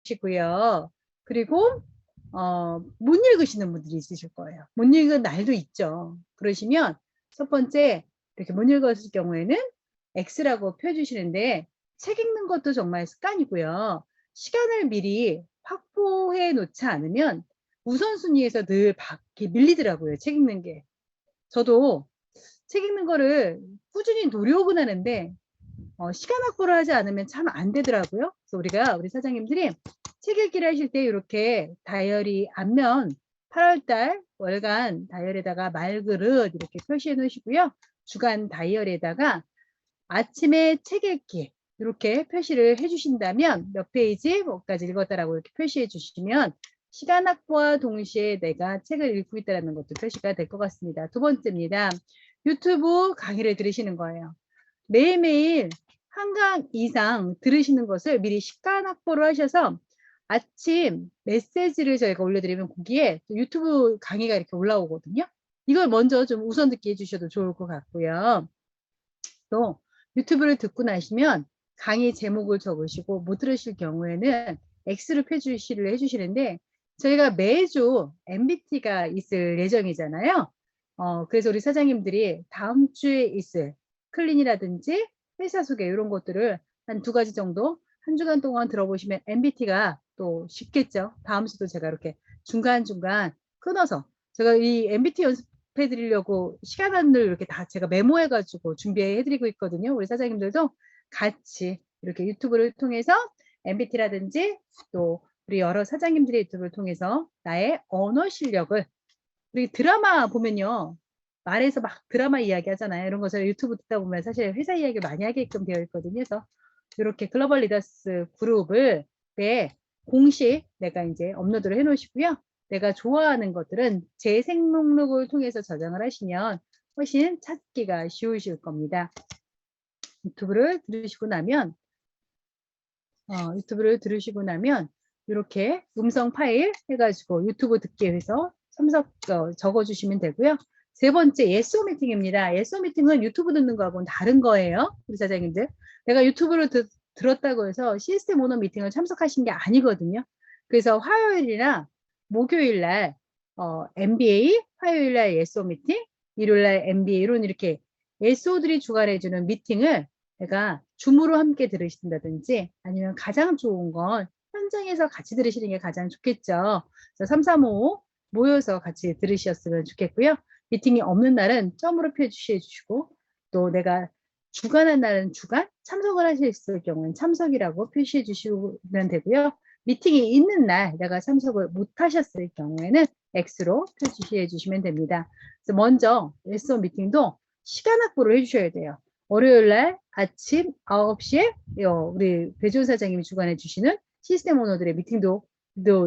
보시고요. 그리고 못 읽으시는 분들이 있으실 거예요. 못 읽은 날도 있죠. 그러시면 첫 번째 이렇게 못 읽었을 경우에는 X라고 펴주시는데 책 읽는 것도 정말 습관이고요. 시간을 미리 확보해 놓지 않으면 우선순위에서 늘 밖에 밀리더라고요. 책 읽는 게. 저도 책 읽는 거를 꾸준히 노력은 하는데 시간 확보를 하지 않으면 참 안 되더라고요. 그래서 우리 사장님들이 책 읽기를 하실 때 이렇게 다이어리 앞면 8월달 월간 다이어리에다가 말그릇 이렇게 표시해 놓으시고요. 주간 다이어리에다가 아침에 책 읽기 이렇게 표시를 해주신다면 몇 페이지 뭐까지 읽었다라고 이렇게 표시해 주시면 시간 확보와 동시에 내가 책을 읽고 있다는 것도 표시가 될 것 같습니다. 두 번째입니다. 유튜브 강의를 들으시는 거예요. 매일매일 한 강 이상 들으시는 것을 미리 시간 확보를 하셔서 아침 메시지를 저희가 올려드리면 거기에 유튜브 강의가 이렇게 올라오거든요. 이걸 먼저 좀 우선 듣기 해주셔도 좋을 것 같고요. 또 유튜브를 듣고 나시면 강의 제목을 적으시고 못 들으실 경우에는 X를 표시를 해주시는데 저희가 매주 MBT가 있을 예정이잖아요. 그래서 우리 사장님들이 다음 주에 있을 클린이라든지 회사 소개 이런 것들을 한 2가지 정도 한 주간 동안 들어보시면 MBT가 또 쉽겠죠. 다음 주도 제가 이렇게 중간중간 끊어서 제가 이 MBT 연습해 드리려고 시간을 이렇게 다 제가 메모해 가지고 준비해 드리고 있거든요. 우리 사장님들도 같이 이렇게 유튜브를 통해서 MBT라든지 또 우리 여러 사장님들의 유튜브를 통해서 나의 언어 실력을 우리 드라마 보면요. 말에서 막 드라마 이야기 하잖아요. 이런 것을 유튜브 듣다 보면 사실 회사 이야기를 많이 하게끔 되어 있거든요. 그래서 이렇게 글로벌 리더스 그룹을 공식 내가 이제 업로드를 해 놓으시고요. 내가 좋아하는 것들은 재생 목록을 통해서 저장을 하시면 훨씬 찾기가 쉬우실 겁니다. 유튜브를 들으시고 나면 이렇게 음성 파일 해가지고 유튜브 듣기 위해서 적어주시면 되고요. 세 번째 예스오 미팅입니다. 예스오 미팅은 유튜브 듣는 거하고는 다른 거예요. 우리 사장님들. 내가 유튜브를 들었다고 해서 시스템 오너 미팅을 참석하신 게 아니거든요. 그래서 화요일이나 목요일날 MBA, 화요일날 예스오 미팅, 일요일날 MBA 이렇게 예스오들이 주관해주는 미팅을 내가 줌으로 함께 들으신다든지 아니면 가장 좋은 건 현장에서 같이 들으시는 게 가장 좋겠죠. 그래서 3, 3, 5 모여서 같이 들으셨으면 좋겠고요. 미팅이 없는 날은 점으로 표시해 주시고 또 내가 주간한 날은 주간, 참석을 하셨을 경우는 참석이라고 표시해 주시면 되고요. 미팅이 있는 날 내가 참석을 못 하셨을 경우에는 X로 표시해 주시면 됩니다. 그래서 먼저 S 미팅도 시간 확보를 해주셔야 돼요. 월요일날 아침 9시에 우리 배준 사장님이 주관해 주시는 시스템 오너들의 미팅도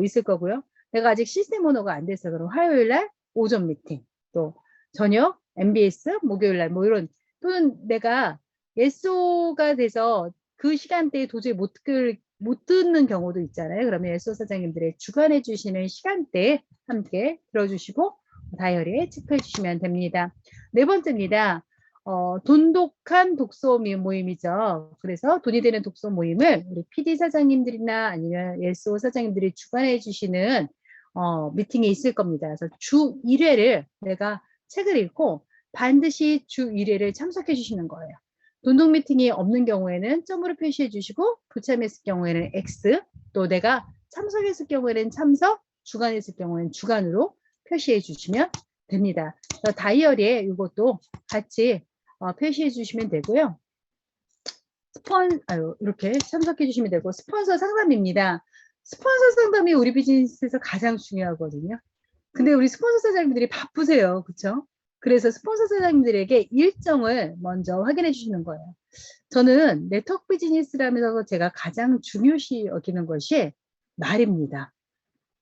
있을 거고요. 내가 아직 시스템 오너가 안 돼서 그럼 화요일날 오전 미팅, 또 저녁 MBS, 목요일날 뭐 이런 또는 내가 예소가 돼서 그 시간대에 도저히 못 듣는 경우도 있잖아요. 그러면 예소 사장님들의 주관해 주시는 시간대에 함께 들어주시고 다이어리에 체크해 주시면 됩니다. 네 번째입니다. 돈독한 독서 모임이죠. 그래서 돈이 되는 독서 모임을 우리 PD 사장님들이나 아니면 예소 사장님들이 주관해 주시는 미팅이 있을 겁니다. 그래서 주 1회를 내가 책을 읽고 반드시 주 1회를 참석해 주시는 거예요. 돈독 미팅이 없는 경우에는 점으로 표시해 주시고 불참했을 경우에는 X, 또 내가 참석했을 경우에는 참석, 주간했을 경우에는 주간으로 표시해 주시면 됩니다. 다이어리에 이것도 같이 표시해 주시면 되고요. 이렇게 참석해 주시면 되고 스폰서 상담입니다. 스폰서 상담이 우리 비즈니스에서 가장 중요하거든요. 근데 우리 스폰서 사장님들이 바쁘세요. 그렇죠? 그래서 스폰서 사장님들에게 일정을 먼저 확인해 주시는 거예요. 저는 네트워크 비즈니스라면서 제가 가장 중요시 여기는 것이 말입니다.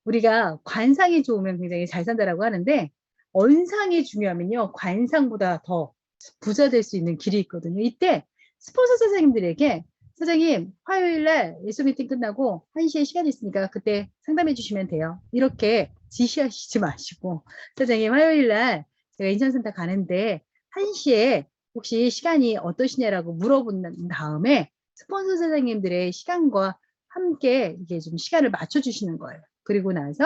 우리가 관상이 좋으면 굉장히 잘 산다라고 하는데 언상이 중요하면요. 관상보다 더 부자 될 수 있는 길이 있거든요. 이때 스폰서 사장님들에게 사장님 화요일날 예수 미팅 끝나고 1시에 시간 있으니까 그때 상담해 주시면 돼요. 이렇게 지시하시지 마시고 사장님 화요일날 제가 인천센터 가는데 1시에 혹시 시간이 어떠시냐라고 물어본 다음에 스폰서 사장님들의 시간과 함께 이게 좀 시간을 맞춰주시는 거예요. 그리고 나서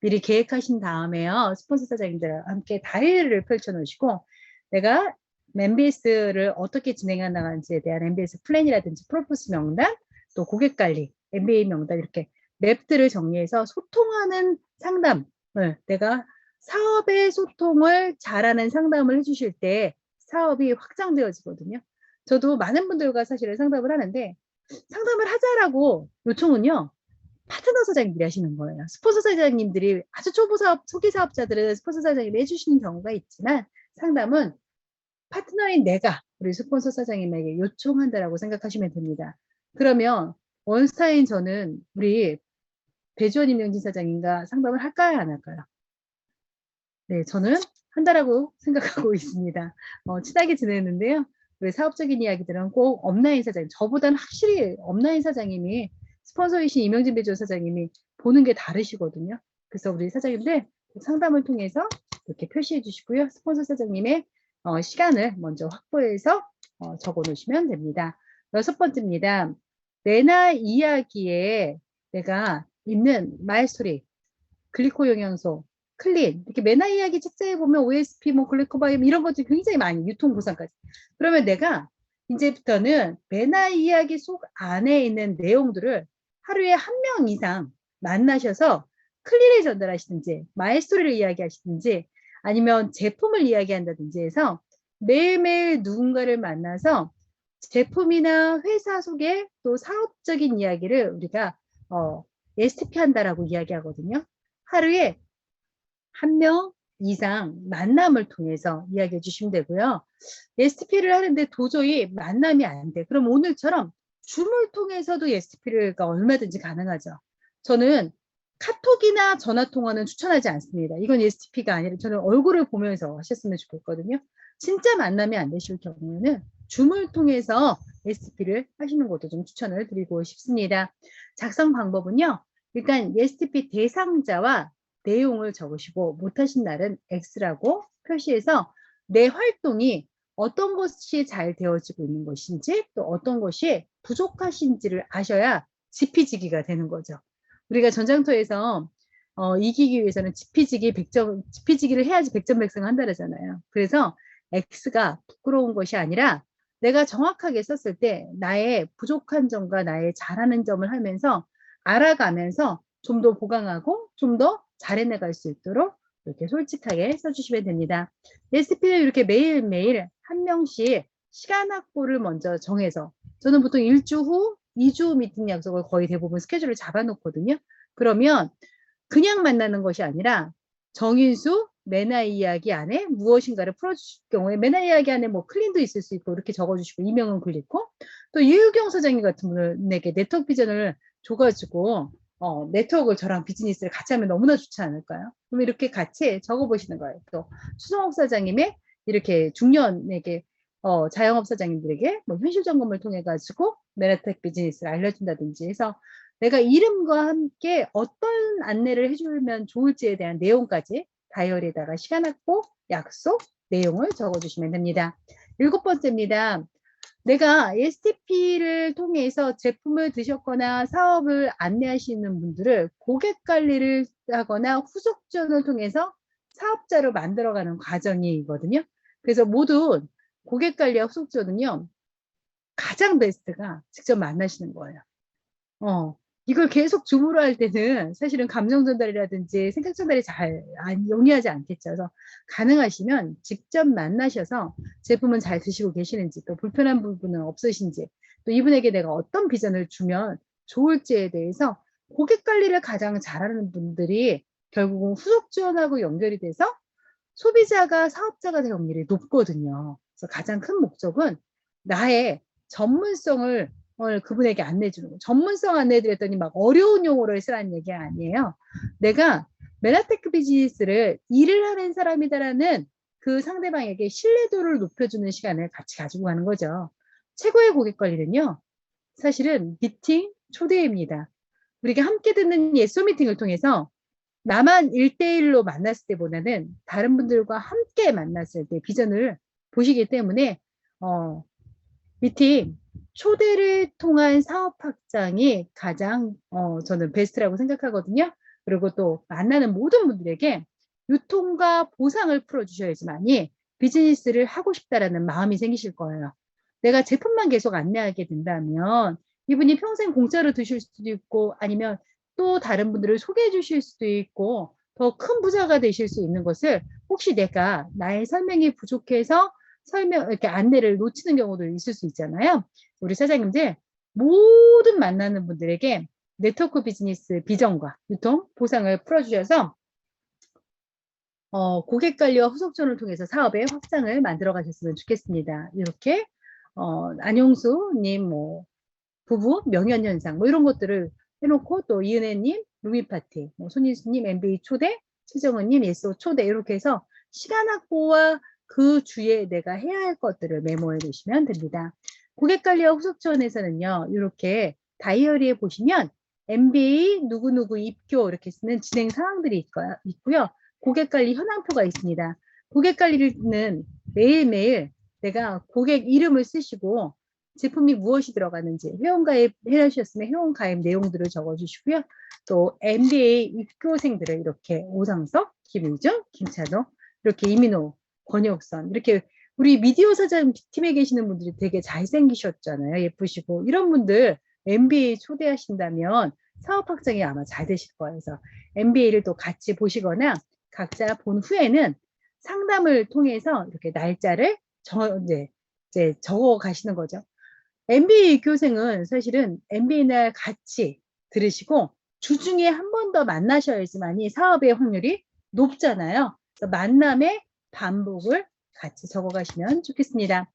미리 계획하신 다음에요. 스폰서 사장님들과 함께 다리를 펼쳐놓으시고 내가 MBS를 어떻게 진행해 나가는지에 대한 MBS 플랜이라든지 프로포스 명단, 또 고객 관리, MBA 명단 이렇게 맵들을 정리해서 소통하는 상담을 내가 사업의 소통을 잘하는 상담을 해주실 때 사업이 확장되어지거든요. 저도 많은 분들과 사실은 상담을 하는데 상담을 하자라고 요청은요. 파트너 사장님들이 하시는 거예요. 스폰서 사장님들이 아주 초보 사업, 초기 사업자들은 스폰서 사장님이 해주시는 경우가 있지만 상담은 파트너인 내가 우리 스폰서 사장님에게 요청한다라고 생각하시면 됩니다. 그러면 원스타인 저는 우리 배주원 임명진 사장님과 상담을 할까요? 안 할까요? 네, 저는 한다라고 생각하고 있습니다. 친하게 지내는데요. 왜 사업적인 이야기들은 꼭 업라인 사장님, 저보다는 확실히 업라인 사장님이 스폰서이신 임영진 배주원 사장님이 보는 게 다르시거든요. 그래서 우리 사장님들 상담을 통해서 이렇게 표시해 주시고요. 스폰서 사장님의 시간을 먼저 확보해서 적어 놓으시면 됩니다. 6번째입니다. 내나 이야기에 내가 있는 마이스토리, 글리코 영양소, 클린, 이렇게 메나 이야기 책자에 보면 OSP, 뭐 글리코바이옴 이런 것들이 굉장히 많이 유통 보상까지. 그러면 내가 이제부터는 메나 이야기 속 안에 있는 내용들을 하루에 1명 이상 만나셔서 클린을 전달하시든지 마이스토리를 이야기하시든지 아니면 제품을 이야기한다든지 해서 매일매일 누군가를 만나서 제품이나 회사 속의 또 사업적인 이야기를 우리가 STP 한다라고 이야기하거든요. 하루에 1명 이상 만남을 통해서 이야기해 주시면 되고요. STP를 하는데 도저히 만남이 안 돼. 그럼 오늘처럼 줌을 통해서도 STP가 얼마든지 가능하죠. 저는 카톡이나 전화통화는 추천하지 않습니다. 이건 STP가 아니라 저는 얼굴을 보면서 하셨으면 좋겠거든요. 진짜 만남이 안 되실 경우에는 줌을 통해서 STP를 하시는 것도 좀 추천을 드리고 싶습니다. 작성 방법은요. 일단 STP 대상자와 내용을 적으시고 못하신 날은 X라고 표시해서 내 활동이 어떤 것이 잘 되어지고 있는 것인지 또 어떤 것이 부족하신지를 아셔야 지피지기가 되는 거죠. 우리가 전장터에서 이기기 위해서는 지피지기를 해야지 백전백승을 한다잖아요. 그래서 X가 부끄러운 것이 아니라 내가 정확하게 썼을 때 나의 부족한 점과 나의 잘하는 점을 하면서 알아가면서 좀 더 보강하고 좀 더 잘해나갈 수 있도록 이렇게 솔직하게 써주시면 됩니다. SP는 이렇게 매일매일 1명씩 시간 확보를 먼저 정해서 저는 보통 1주 후 2주 미팅 약속을 거의 대부분 스케줄을 잡아놓거든요. 그러면 그냥 만나는 것이 아니라 정인수 메나 이야기 안에 무엇인가를 풀어주실 경우에 메나 이야기 안에 뭐 클린도 있을 수 있고 이렇게 적어주시고 이명은 글리코 또 유유경 사장님 같은 분에게 네트워크 비전을 줘가지고 네트워크를 저랑 비즈니스를 같이 하면 너무나 좋지 않을까요? 그럼 이렇게 같이 적어보시는 거예요. 또 수성옥 사장님의 이렇게 중년에게 자영업 사장님들에게 뭐 현실 점검을 통해 가지고 메나텍 비즈니스를 알려준다든지 해서 내가 이름과 함께 어떤 안내를 해주면 좋을지에 대한 내용까지 다이어리에다가 시간 확보, 약속, 내용을 적어주시면 됩니다. 7번째입니다. 내가 STP를 통해서 제품을 드셨거나 사업을 안내하시는 분들을 고객 관리를 하거나 후속 지원을 통해서 사업자로 만들어가는 과정이거든요. 그래서 모든 고객 관리와 후속 지원은요, 가장 베스트가 직접 만나시는 거예요. 이걸 계속 줌으로 할 때는 사실은 감정 전달이라든지 생각 전달이 잘 용이하지 않겠죠. 그래서 가능하시면 직접 만나셔서 제품은 잘 드시고 계시는지 또 불편한 부분은 없으신지 또 이분에게 내가 어떤 비전을 주면 좋을지에 대해서 고객 관리를 가장 잘하는 분들이 결국은 후속 지원하고 연결이 돼서 소비자가 사업자가 될 확률이 높거든요. 그래서 가장 큰 목적은 나의 전문성을 그분에게 안내해주는 거예요. 전문성 안내해드렸더니 막 어려운 용어를 쓰라는 얘기가 아니에요. 내가 메나테크 비즈니스를 일을 하는 사람이다라는 그 상대방에게 신뢰도를 높여주는 시간을 같이 가지고 가는 거죠. 최고의 고객 관리는요. 사실은 미팅, 초대입니다. 우리가 함께 듣는 예소 미팅을 통해서 나만 1대1로 만났을 때보다는 다른 분들과 함께 만났을 때 비전을 보시기 때문에 미팅 초대를 통한 사업 확장이 가장 저는 베스트라고 생각하거든요. 그리고 또 만나는 모든 분들에게 유통과 보상을 풀어주셔야지만이 비즈니스를 하고 싶다라는 마음이 생기실 거예요. 내가 제품만 계속 안내하게 된다면 이분이 평생 공짜로 드실 수도 있고 아니면 또 다른 분들을 소개해 주실 수도 있고 더 큰 부자가 되실 수 있는 것을 혹시 내가 나의 설명이 부족해서 이렇게 안내를 놓치는 경우도 있을 수 있잖아요. 우리 사장님들 모든 만나는 분들에게 네트워크 비즈니스 비전과 유통, 보상을 풀어주셔서 고객 관리와 후속 지원을 통해서 사업의 확장을 만들어 가셨으면 좋겠습니다. 이렇게 안용수님 뭐 부부 명연현상 뭐 이런 것들을 해놓고 또 이은혜님 루미파티, 뭐 손인수님 MBA 초대, 최정은님 예소 초대 이렇게 해서 시간 확보와 그 주에 내가 해야 할 것들을 메모해 두시면 됩니다. 고객관리와 후속지원에서는요. 이렇게 다이어리에 보시면 MBA 누구누구 입교 이렇게 쓰는 진행 상황들이 있고요. 고객관리 현황표가 있습니다. 고객관리는 매일매일 내가 고객 이름을 쓰시고 제품이 무엇이 들어가는지 회원가입 해주셨으면 회원가입 내용들을 적어주시고요. 또 MBA 입교생들을 이렇게 오상석, 김의준, 김찬호, 이렇게 이민호, 권혁선 이렇게 우리 미디어 사장 팀에 계시는 분들이 되게 잘생기셨잖아요. 예쁘시고 이런 분들 MBA 초대하신다면 사업 확장이 아마 잘 되실 거예요. 그래서 MBA를 또 같이 보시거나 각자 본 후에는 상담을 통해서 이렇게 날짜를 이제 적어 가시는 거죠. MBA 교생은 사실은 MBA 날 같이 들으시고 주중에 한 번 더 만나셔야지만이 사업의 확률이 높잖아요. 그래서 만남의 반복을 같이 적어 가시면 좋겠습니다.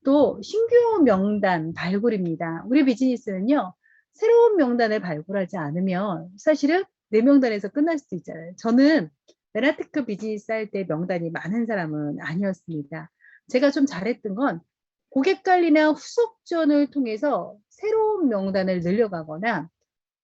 또 신규 명단 발굴입니다. 우리 비즈니스는요. 새로운 명단을 발굴하지 않으면 사실은 내 명단에서 끝날 수도 있잖아요. 저는 메라테크 비즈니스 할 때 명단이 많은 사람은 아니었습니다. 제가 좀 잘했던 건 고객 관리나 후속 지원을 통해서 새로운 명단을 늘려가거나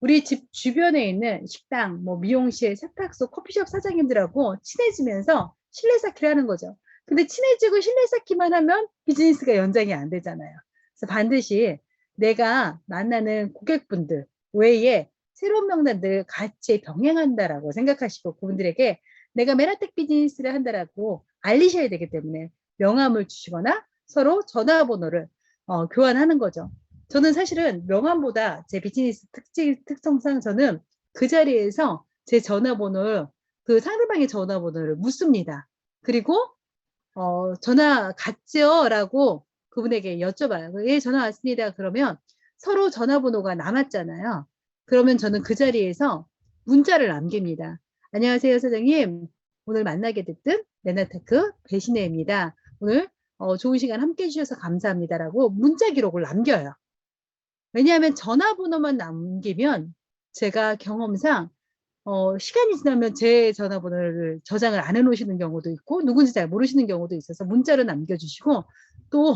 우리 집 주변에 있는 식당, 뭐 미용실, 세탁소, 커피숍 사장님들하고 친해지면서 신뢰 쌓기를 하는 거죠. 근데 친해지고 신뢰 쌓기만 하면 비즈니스가 연장이 안 되잖아요. 그래서 반드시 내가 만나는 고객분들 외에 새로운 명단들 같이 병행한다라고 생각하시고 그분들에게 내가 메라텍 비즈니스를 한다라고 알리셔야 되기 때문에 명함을 주시거나 서로 전화번호를 교환하는 거죠. 저는 사실은 명함보다 제 비즈니스 특성상 저는 그 자리에서 제 전화번호를 그 상대방의 전화번호를 묻습니다. 그리고 전화 갔죠? 라고 그분에게 여쭤봐요. 예, 전화 왔습니다. 그러면 서로 전화번호가 남았잖아요. 그러면 저는 그 자리에서 문자를 남깁니다. 안녕하세요, 사장님. 오늘 만나게 됐든 레나테크 배신혜입니다. 오늘 좋은 시간 함께 해주셔서 감사합니다라고 문자 기록을 남겨요. 왜냐하면 전화번호만 남기면 제가 경험상 시간이 지나면 제 전화번호를 저장을 안 해놓으시는 경우도 있고 누군지 잘 모르시는 경우도 있어서 문자로 남겨주시고 또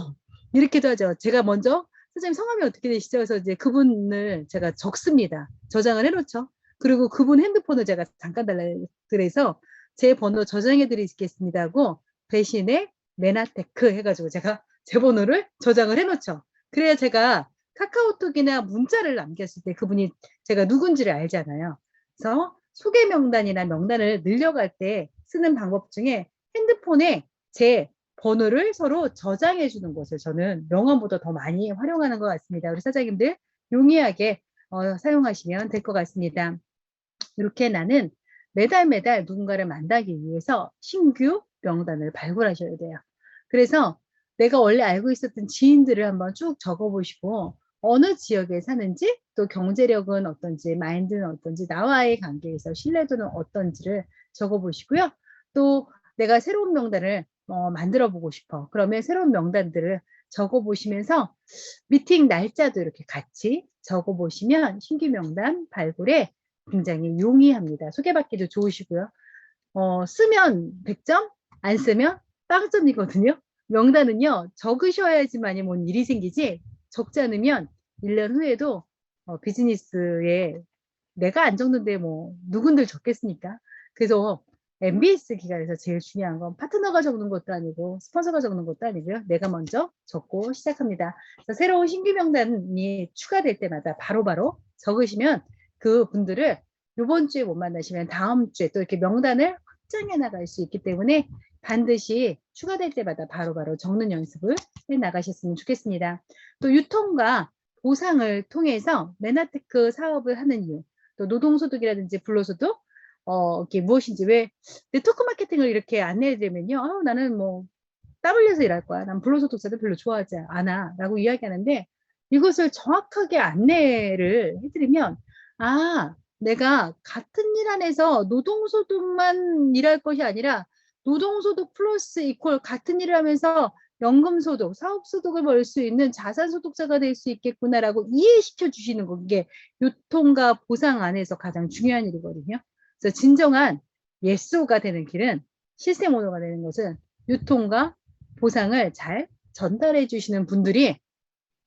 이렇게도 하죠. 제가 먼저 선생님 성함이 어떻게 되시죠? 그래서 이제 그분을 제가 적습니다. 저장을 해놓죠. 그리고 그분 핸드폰을 제가 잠깐 달라 그래서 제 번호 저장해 드리겠습니다 하고 배신의 메나테크 해가지고 제가 제 번호를 저장을 해놓죠. 그래야 제가 카카오톡이나 문자를 남겼을 때 그분이 제가 누군지를 알잖아요. 그래서 소개 명단이나 명단을 늘려갈 때 쓰는 방법 중에 핸드폰에 제 번호를 서로 저장해 주는 것을 저는 명함보다 더 많이 활용하는 것 같습니다. 우리 사장님들 용이하게 사용하시면 될 것 같습니다. 이렇게 나는 매달 누군가를 만나기 위해서 신규 명단을 발굴하셔야 돼요. 그래서 내가 원래 알고 있었던 지인들을 한번 쭉 적어보시고 어느 지역에 사는지 또 경제력은 어떤지 마인드는 어떤지 나와의 관계에서 신뢰도는 어떤지를 적어보시고요. 또 내가 새로운 명단을 만들어 보고 싶어. 그러면 새로운 명단들을 적어보시면서 미팅 날짜도 이렇게 같이 적어보시면 신규 명단 발굴에 굉장히 용이합니다. 소개받기도 좋으시고요. 쓰면 100점, 안 쓰면 빵점이거든요. 명단은요, 적으셔야지만이 뭔 일이 생기지, 적지 않으면 1년 후에도 비즈니스에 내가 안 적는데 뭐 누군들 적겠습니까? 그래서 MBS 기간에서 제일 중요한 건 파트너가 적는 것도 아니고 스폰서가 적는 것도 아니고요. 내가 먼저 적고 시작합니다. 그래서 새로운 신규 명단이 추가될 때마다 바로바로 적으시면 그 분들을 이번 주에 못 만나시면 다음 주에 또 이렇게 명단을 확장해 나갈 수 있기 때문에 반드시 추가될 때마다 바로바로 적는 연습을 해 나가셨으면 좋겠습니다. 또 유통과 보상을 통해서 메나테크 사업을 하는 이유, 또 노동소득이라든지 불로소득, 이게 무엇인지, 왜 네트워크 마케팅을 이렇게 안내해드리면요, 나는 뭐 땀 흘려서 일할 거야, 난 불로소득자들 별로 좋아하지 않아 라고 이야기하는데, 이것을 정확하게 안내를 해드리면, 내가 같은 일 안에서 노동소득만 일할 것이 아니라 노동소득 플러스 이퀄 같은 일을 하면서 연금소득, 사업소득을 벌 수 있는 자산소득자가 될 수 있겠구나라고 이해시켜 주시는 거, 이게 유통과 보상 안에서 가장 중요한 일이거든요. 그래서 진정한 예소가 되는 길은, 실생 오너가 되는 것은 유통과 보상을 잘 전달해 주시는 분들이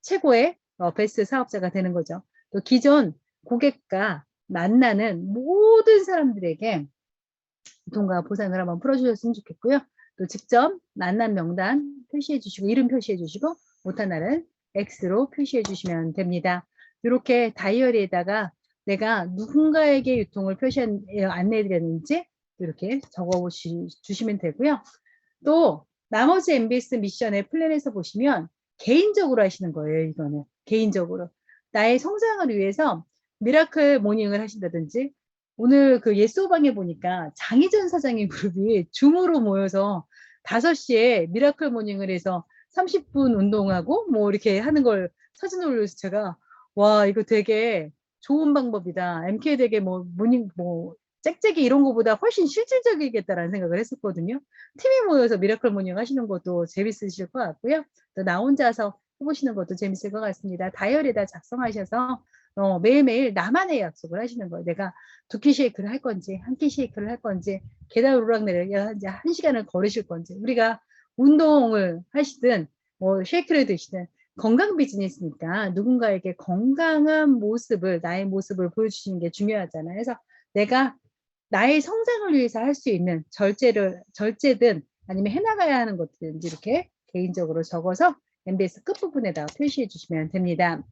최고의 베스트 사업자가 되는 거죠. 또 기존 고객과 만나는 모든 사람들에게 유통과 보상을 한번 풀어주셨으면 좋겠고요. 또 직접 만난 명단 표시해 주시고, 이름 표시해 주시고, 못한 날은 X로 표시해 주시면 됩니다. 이렇게 다이어리에다가 내가 누군가에게 유통을 안내해 드렸는지 이렇게 적어 주시면 되고요. 또 나머지 MBS 미션의 플랜에서 보시면 개인적으로 하시는 거예요. 이거는 개인적으로 나의 성장을 위해서 미라클 모닝을 하신다든지, 오늘 그 예스오방에 보니까 장희전 사장의 그룹이 줌으로 모여서 5시에 미라클 모닝을 해서 30분 운동하고 뭐 이렇게 하는 걸 사진을 올려서 제가, 와, 이거 되게 좋은 방법이다. MK 되게 뭐 모닝 뭐 짹짹이 이런 거보다 훨씬 실질적이겠다라는 생각을 했었거든요. 팀이 모여서 미라클 모닝 하시는 것도 재밌으실 것 같고요. 또 나 혼자서 해보시는 것도 재밌을 것 같습니다. 다이어리에다 작성하셔서 매일매일 나만의 약속을 하시는 거예요. 내가 2끼 쉐이크를 할 건지, 1끼 쉐이크를 할 건지, 계단 오르락내리락 이제 1시간을 걸으실 건지, 우리가 운동을 하시든 뭐 쉐이크를 드시든 건강 비즈니스니까 누군가에게 건강한 모습을, 나의 모습을 보여주시는 게 중요하잖아요. 그래서 내가 나의 성장을 위해서 할 수 있는 절제든 아니면 해나가야 하는 것들인지 이렇게 개인적으로 적어서 MBS 끝부분에다가 표시해 주시면 됩니다.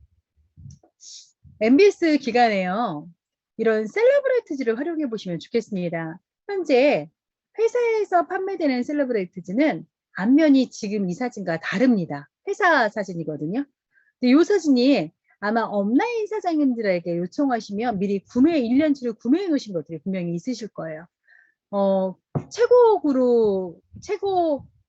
MBS 기간에요, 이런 셀러브레이트지를 활용해 보시면 좋겠습니다. 현재 회사에서 판매되는 셀러브레이트지는 앞면이 지금 이 사진과 다릅니다. 회사 사진이거든요. 근데 이 사진이 아마 업라인 사장님들에게 요청하시면 미리 1년치를 구매해 놓으신 것들이 분명히 있으실 거예요. 최고 그룹,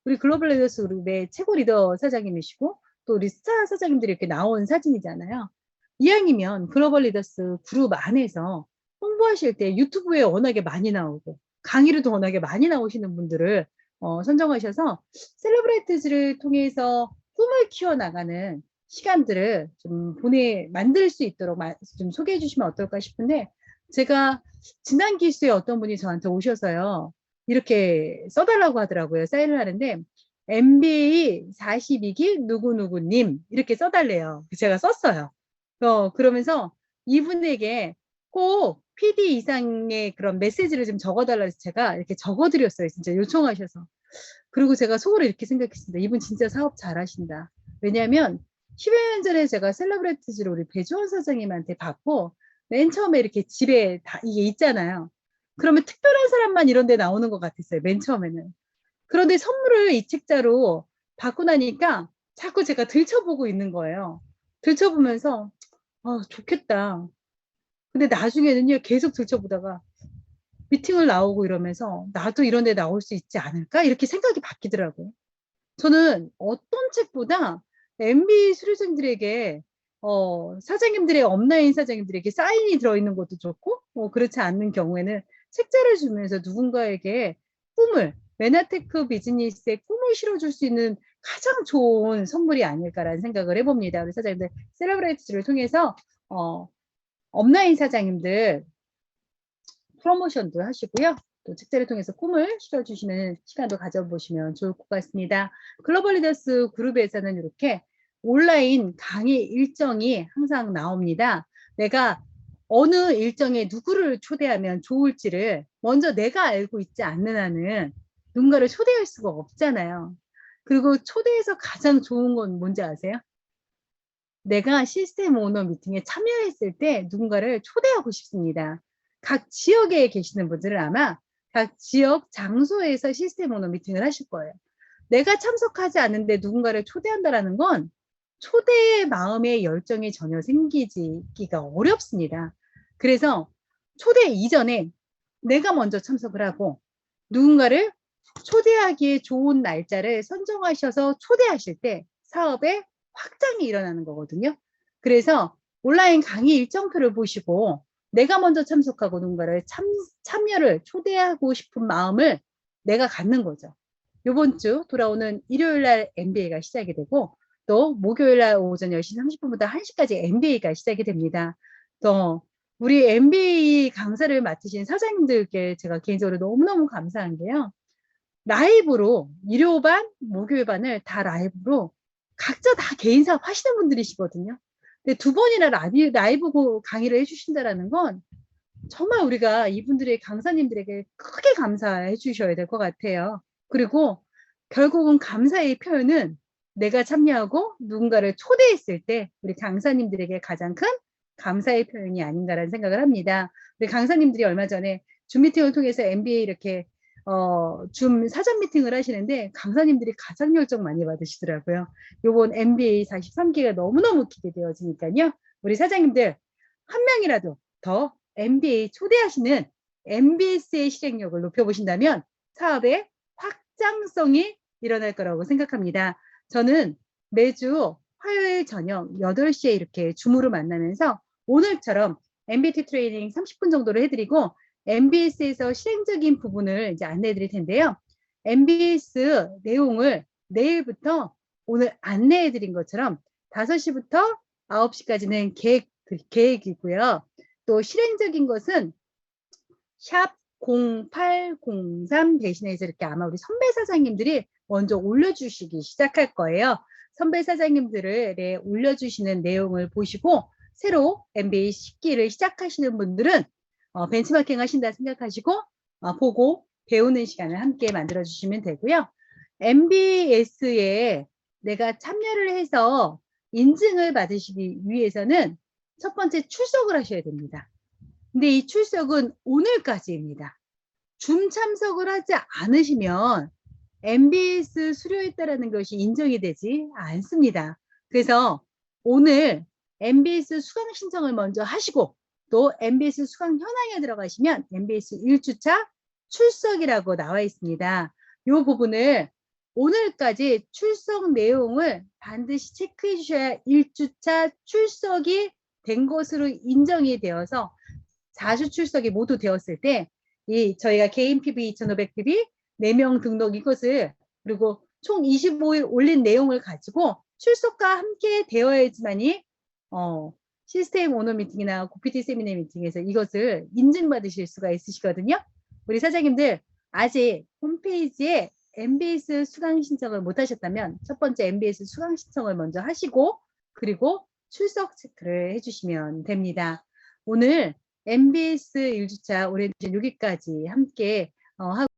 우리 글로벌 리더스 그룹의 최고 리더 사장님이시고, 또 우리 스타 사장님들이 이렇게 나온 사진이잖아요. 이왕이면 글로벌 리더스 그룹 안에서 홍보하실 때 유튜브에 워낙에 많이 나오고, 강의로도 워낙에 많이 나오시는 분들을 선정하셔서 셀러브레이트즈를 통해서 꿈을 키워나가는 시간들을 좀 만들 수 있도록 좀 소개해 주시면 어떨까 싶은데, 제가 지난 기수에 어떤 분이 저한테 오셔서요, 이렇게 써달라고 하더라고요. 사인을 하는데 MBA 42기 누구누구님 이렇게 써달래요. 제가 썼어요. 그러면서 이분에게 꼭 PD 이상의 그런 메시지를 좀 적어달라고 해서 제가 이렇게 적어드렸어요. 진짜 요청하셔서. 그리고 제가 속으로 이렇게 생각했습니다. 이분 진짜 사업 잘하신다. 왜냐하면 10여 년 전에 제가 셀러브레이트즈를 우리 배주원 사장님한테 받고, 맨 처음에 이렇게 집에 다 이게 있잖아요. 그러면 특별한 사람만 이런 데 나오는 것 같았어요. 맨 처음에는. 그런데 선물을 이 책자로 받고 나니까 자꾸 제가 들춰보고 있는 거예요. 들춰보면서 좋겠다. 근데 나중에는요, 계속 들춰보다가 미팅을 나오고 이러면서 나도 이런 데 나올 수 있지 않을까? 이렇게 생각이 바뀌더라고요. 저는 어떤 책보다 MB 수료생들에게 사장님들의 업라인 사장님들에게 사인이 들어있는 것도 좋고, 그렇지 않는 경우에는 책자를 주면서 누군가에게 메나테크 비즈니스의 꿈을 실어줄 수 있는 가장 좋은 선물이 아닐까라는 생각을 해봅니다. 우리 사장님들 셀러브레이트를 통해서 업라인 사장님들 프로모션도 하시고요. 또 책자를 통해서 꿈을 실어주시는 시간도 가져보시면 좋을 것 같습니다. 글로벌 리더스 그룹에서는 이렇게 온라인 강의 일정이 항상 나옵니다. 내가 어느 일정에 누구를 초대하면 좋을지를 먼저 내가 알고 있지 않는 한은 누군가를 초대할 수가 없잖아요. 그리고 초대해서 가장 좋은 건 뭔지 아세요? 내가 시스템 오너 미팅에 참여했을 때 누군가를 초대하고 싶습니다. 각 지역에 계시는 분들은 아마 각 지역 장소에서 시스템 오너 미팅을 하실 거예요. 내가 참석하지 않는데 누군가를 초대한다라는 건 초대의 마음의 열정이 전혀 생기기가 어렵습니다. 그래서 초대 이전에 내가 먼저 참석을 하고 누군가를 초대하기에 좋은 날짜를 선정하셔서 초대하실 때 사업의 확장이 일어나는 거거든요. 그래서 온라인 강의 일정표를 보시고 내가 먼저 참석하고 누군가를 참여를 초대하고 싶은 마음을 내가 갖는 거죠. 이번 주 돌아오는 일요일 날 MBA가 시작이 되고 또 목요일 날 오전 10시 30분부터 1시까지 MBA가 시작이 됩니다. 또 우리 MBA 강사를 맡으신 사장님들께 제가 개인적으로 너무너무 감사한 게요. 라이브로 일요반, 목요일반을 다 라이브로 각자 다 개인 사업 하시는 분들이시거든요. 근데 두 번이나 라이브 강의를 해주신다는 건 정말 우리가 이분들의 강사님들에게 크게 감사해 주셔야 될 것 같아요. 그리고 결국은 감사의 표현은 내가 참여하고 누군가를 초대했을 때 우리 강사님들에게 가장 큰 감사의 표현이 아닌가라는 생각을 합니다. 우리 강사님들이 얼마 전에 줌 미팅을 통해서 MBA 이렇게 줌 사전 미팅을 하시는데 강사님들이 가장 열정 많이 받으시더라고요. 요번 MBA 43기가 너무너무 기대되어지니까요. 우리 사장님들 한 명이라도 더 MBA 초대하시는 MBS의 실행력을 높여보신다면 사업의 확장성이 일어날 거라고 생각합니다. 저는 매주 화요일 저녁 8시에 이렇게 줌으로 만나면서 오늘처럼 MBT 트레이닝 30분 정도를 해드리고 MBS에서 실행적인 부분을 이제 안내해 드릴 텐데요. MBS 내용을 내일부터 오늘 안내해 드린 것처럼 5시부터 9시까지는 계획이고요. 또 실행적인 것은 샵 0803 대신해서 이렇게 아마 우리 선배 사장님들이 먼저 올려주시기 시작할 거예요. 선배 사장님들의 올려주시는 내용을 보시고 새로 MBA 10기를 시작하시는 분들은 벤치마킹 하신다 생각하시고 보고 배우는 시간을 함께 만들어 주시면 되고요. MBS에 내가 참여를 해서 인증을 받으시기 위해서는 첫 번째 출석을 하셔야 됩니다. 근데 이 출석은 오늘까지입니다. 줌 참석을 하지 않으시면 MBS 수료했다라는 것이 인정이 되지 않습니다. 그래서 오늘 MBS 수강 신청을 먼저 하시고 또 MBS 수강 현황에 들어가시면 MBS 1주차 출석이라고 나와 있습니다. 이 부분을 오늘까지 출석 내용을 반드시 체크해 주셔야 1주차 출석이 된 것으로 인정이 되어서 4주 출석이 모두 되었을 때 저희가 개인 PB 2,500PB 4명 등록 이것을 그리고 총 25일 올린 내용을 가지고 출석과 함께 되어야지만이 시스템 오너 미팅이나 고PT 세미나 미팅에서 이것을 인증받으실 수가 있으시거든요. 우리 사장님들 아직 홈페이지에 MBS 수강 신청을 못 하셨다면 첫 번째 MBS 수강 신청을 먼저 하시고 그리고 출석 체크를 해주시면 됩니다. 오늘 MBS 1주차 올해 여기까지 함께 하고